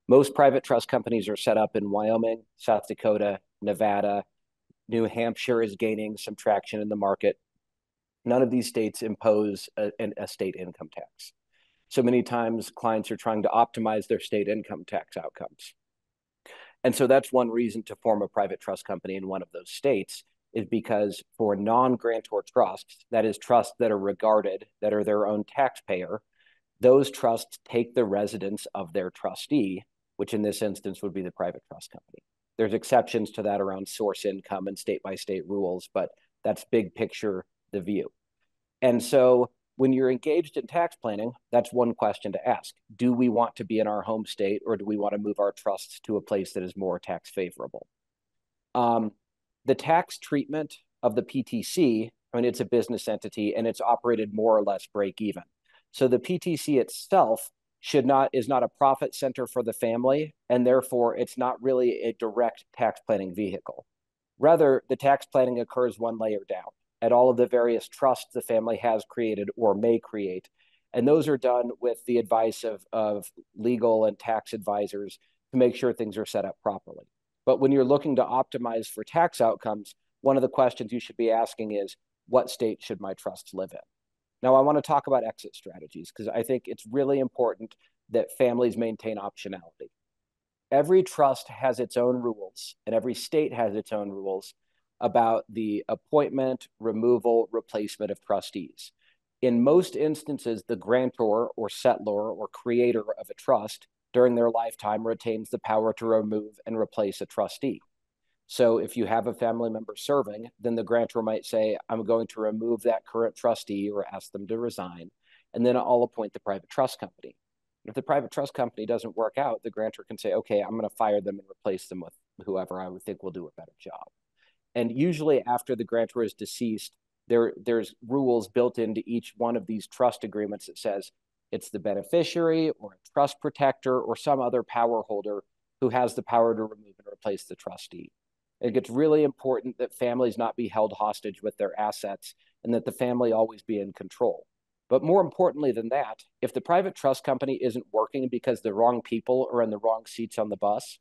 Most private trust companies are set up in Wyoming, South Dakota, Nevada. New Hampshire is gaining some traction in the market. None of these states impose a state income tax. So many times clients are trying to optimize their state income tax outcomes. And so that's one reason to form a private trust company in one of those states, is because for non-grantor trusts, that is trusts that are regarded, that are their own taxpayer, those trusts take the residence of their trustee, which in this instance would be the private trust company. There's exceptions to that around source income and state-by-state rules, but that's big picture the view. And so when you're engaged in tax planning, that's one question to ask. Do we want to be in our home state, or do we want to move our trusts to a place that is more tax favorable? The tax treatment of the PTC, I mean, it's a business entity and it's operated more or less break even. So the PTC itself is not a profit center for the family, and therefore it's not really a direct tax planning vehicle. Rather, the tax planning occurs one layer down at all of the various trusts the family has created or may create. And those are done with the advice of legal and tax advisors to make sure things are set up properly. But when you're looking to optimize for tax outcomes, one of the questions you should be asking is, what state should my trusts live in? Now, I want to talk about exit strategies because I think it's really important that families maintain optionality. Every trust has its own rules, and every state has its own rules about the appointment, removal, replacement of trustees. In most instances, the grantor or settlor or creator of a trust during their lifetime retains the power to remove and replace a trustee. So if you have a family member serving, then the grantor might say, I'm going to remove that current trustee or ask them to resign, and then I'll appoint the private trust company. If the private trust company doesn't work out, the grantor can say, okay, I'm going to fire them and replace them with whoever I would think will do a better job. And usually after the grantor is deceased, there's rules built into each one of these trust agreements that says it's the beneficiary or a trust protector or some other power holder who has the power to remove and replace the trustee. It gets really important that families not be held hostage with their assets and that the family always be in control. But more importantly than that, if the private trust company isn't working because the wrong people are in the wrong seats on the bus,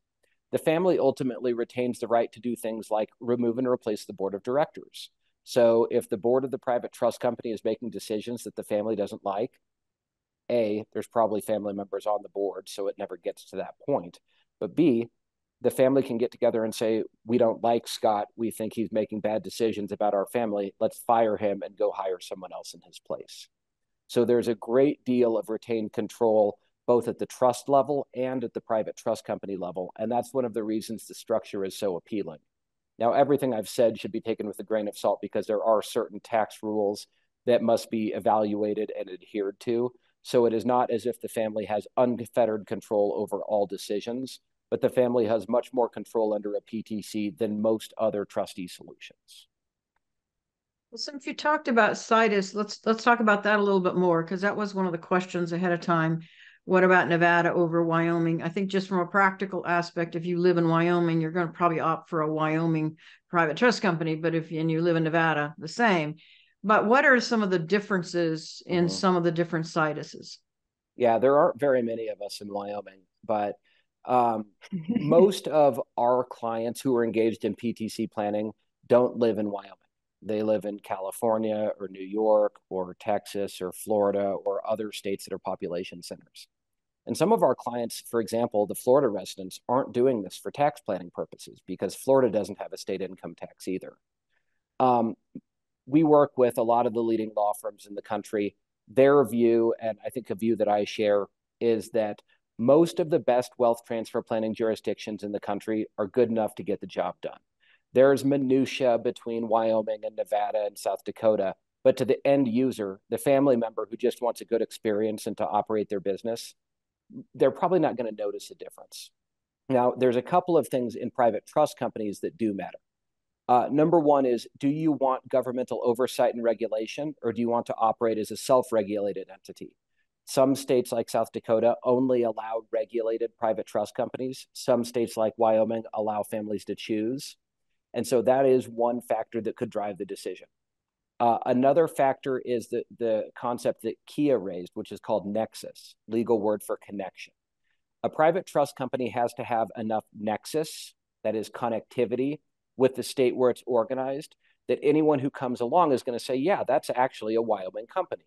the family ultimately retains the right to do things like remove and replace the board of directors. So if the board of the private trust company is making decisions that the family doesn't like, A, there's probably family members on the board, so it never gets to that point. But B, the family can get together and say, we don't like Scott. We think he's making bad decisions about our family. Let's fire him and go hire someone else in his place. So there's a great deal of retained control, both at the trust level and at the private trust company level. And that's one of the reasons the structure is so appealing. Now, everything I've said should be taken with a grain of salt because there are certain tax rules that must be evaluated and adhered to. So it is not as if the family has unfettered control over all decisions, but the family has much more control under a PTC than most other trustee solutions. Well, since you talked about situs, let's talk about that a little bit more, because that was one of the questions ahead of time. What about Nevada over Wyoming? I think just from a practical aspect, if you live in Wyoming, you're going to probably opt for a Wyoming private trust company, but if you live in Nevada, the same. But what are some of the differences in some of the different situses? Yeah, there aren't very many of us in Wyoming, but most of our clients who are engaged in PTC planning don't live in Wyoming. They live in California or New York or Texas or Florida or other states that are population centers. And some of our clients, for example, the Florida residents, aren't doing this for tax planning purposes because Florida doesn't have a state income tax either. We work with a lot of the leading law firms in the country. Their view, and I think a view that I share, is that most of the best wealth transfer planning jurisdictions in the country are good enough to get the job done. There's minutia between Wyoming and Nevada and South Dakota, but to the end user, the family member who just wants a good experience and to operate their business, they're probably not going to notice a difference. Now, there's a couple of things in private trust companies that do matter. Number one is, do you want governmental oversight and regulation, or do you want to operate as a self-regulated entity? Some states like South Dakota only allow regulated private trust companies. Some states like Wyoming allow families to choose. And so that is one factor that could drive the decision. Another factor is the concept that Kia raised, which is called nexus, legal word for connection. A private trust company has to have enough nexus, that is connectivity, with the state where it's organized, that anyone who comes along is going to say, yeah, that's actually a Wyoming company,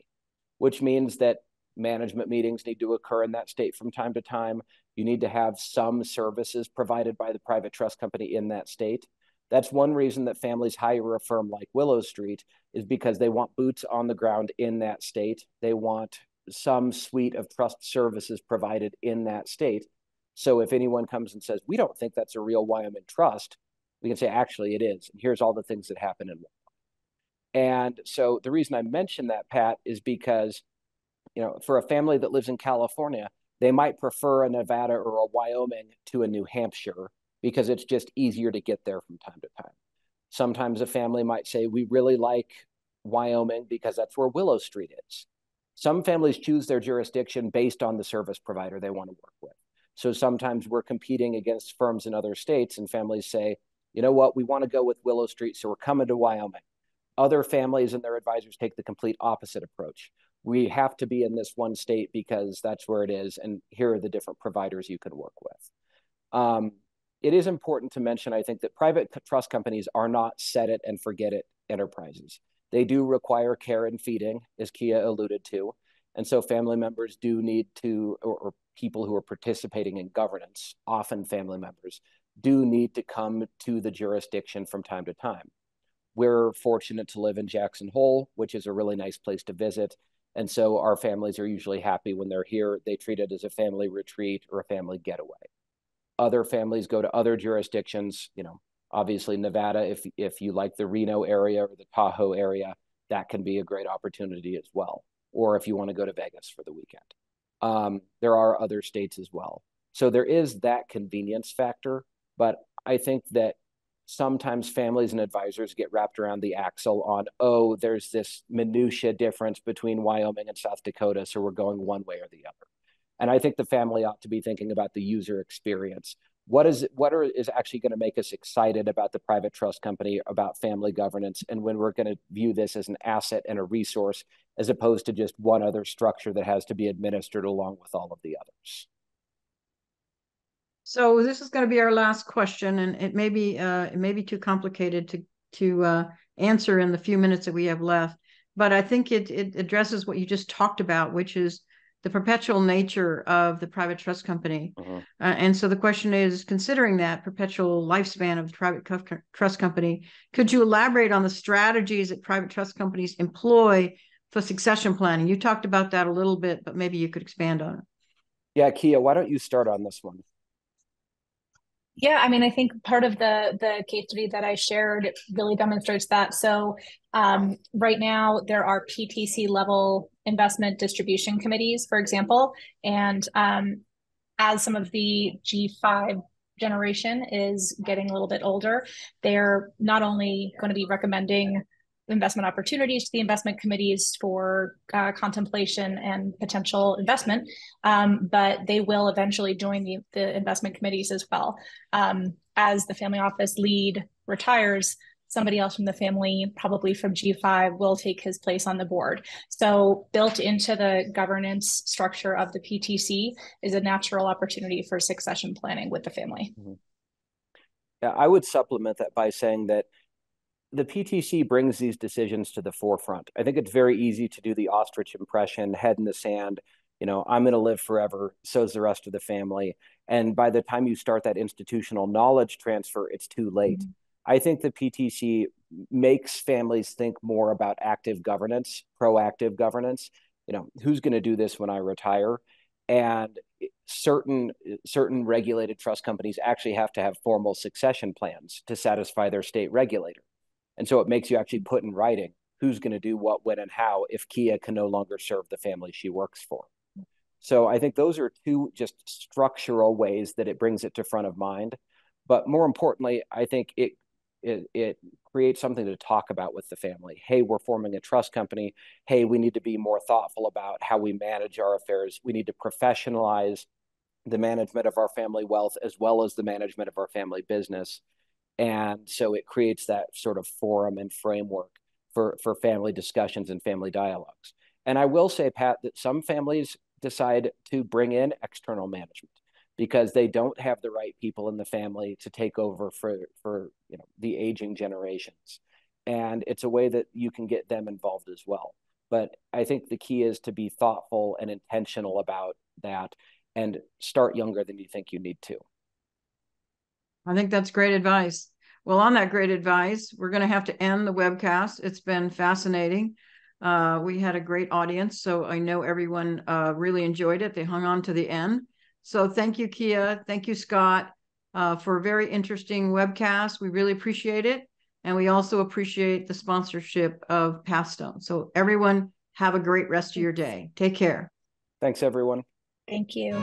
which means that management meetings need to occur in that state from time to time. You need to have some services provided by the private trust company in that state. That's one reason that families hire a firm like Willow Street, is because they want boots on the ground in that state. They want some suite of trust services provided in that state. So if anyone comes and says, we don't think that's a real Wyoming trust, we can say, actually, it is. And here's all the things that happen in Wyoming. And so the reason I mention that, Pat, is because, for a family that lives in California, they might prefer a Nevada or a Wyoming to a New Hampshire because it's just easier to get there from time to time. Sometimes a family might say, we really like Wyoming because that's where Willow Street is. Some families choose their jurisdiction based on the service provider they want to work with. So sometimes we're competing against firms in other states and families say, you know what, we want to go with Willow Street, so we're coming to Wyoming. Other families and their advisors take the complete opposite approach. We have to be in this one state because that's where it is, and here are the different providers you can work with. It is important to mention, I think, that private trust companies are not set it and forget it enterprises. They do require care and feeding, as Kia alluded to. And so family members do need to, or people who are participating in governance, often family members, do need to come to the jurisdiction from time to time. We're fortunate to live in Jackson Hole, which is a really nice place to visit. And so our families are usually happy when they're here. They treat it as a family retreat or a family getaway. Other families go to other jurisdictions, obviously Nevada, if you like the Reno area or the Tahoe area, that can be a great opportunity as well. Or if you want to go to Vegas for the weekend. There are other states as well. So there is that convenience factor, but I think that sometimes families and advisors get wrapped around the axle on, oh, there's this minutia difference between Wyoming and South Dakota, so we're going one way or the other. And I think the family ought to be thinking about the user experience. what is actually going to make us excited about the private trust company, about family governance, and when we're going to view this as an asset and a resource, as opposed to just one other structure that has to be administered along with all of the others. So this is going to be our last question, and it may be too complicated to answer in the few minutes that we have left. But I think it addresses what you just talked about, which is the perpetual nature of the private trust company. And so the question is, considering that perpetual lifespan of the private trust company, could you elaborate on the strategies that private trust companies employ for succession planning? You talked about that a little bit, but maybe you could expand on it. Yeah, Kia, why don't you start on this one? Yeah, I mean, I think part of the case study that I shared really demonstrates that. So right now, there are PTC level investment distribution committees, for example, and as some of the G5 generation is getting a little bit older, they're not only going to be recommending investment opportunities to the investment committees for contemplation and potential investment, but they will eventually join the investment committees as well. As the family office lead retires, somebody else from the family, probably from G5, will take his place on the board. So built into the governance structure of the PTC is a natural opportunity for succession planning with the family. Yeah, I would supplement that by saying that the PTC brings these decisions to the forefront. I think it's very easy to do the ostrich impression, head in the sand, I'm going to live forever, so's the rest of the family. And by the time you start that institutional knowledge transfer, it's too late. I think the PTC makes families think more about active governance, proactive governance. Who's going to do this when I retire? And certain regulated trust companies actually have to have formal succession plans to satisfy their state regulator. And so it makes you actually put in writing who's going to do what, when, and how if Kia can no longer serve the family she works for. So I think those are two just structural ways that it brings it to front of mind. But more importantly, I think it creates something to talk about with the family. Hey, we're forming a trust company. Hey, we need to be more thoughtful about how we manage our affairs. We need to professionalize the management of our family wealth as well as the management of our family business. And so it creates that sort of forum and framework for family discussions and family dialogues. And I will say, Pat, that some families decide to bring in external management because they don't have the right people in the family to take over for the aging generations. And it's a way that you can get them involved as well. But I think the key is to be thoughtful and intentional about that and start younger than you think you need to. I think that's great advice. Well, on that great advice, we're going to have to end the webcast. It's been fascinating. We had a great audience, so I know everyone really enjoyed it. They hung on to the end. So thank you, Kia. Thank you, Scott, for a very interesting webcast. We really appreciate it. And we also appreciate the sponsorship of Pathstone. So everyone, have a great rest of your day. Take care. Thanks, everyone. Thank you.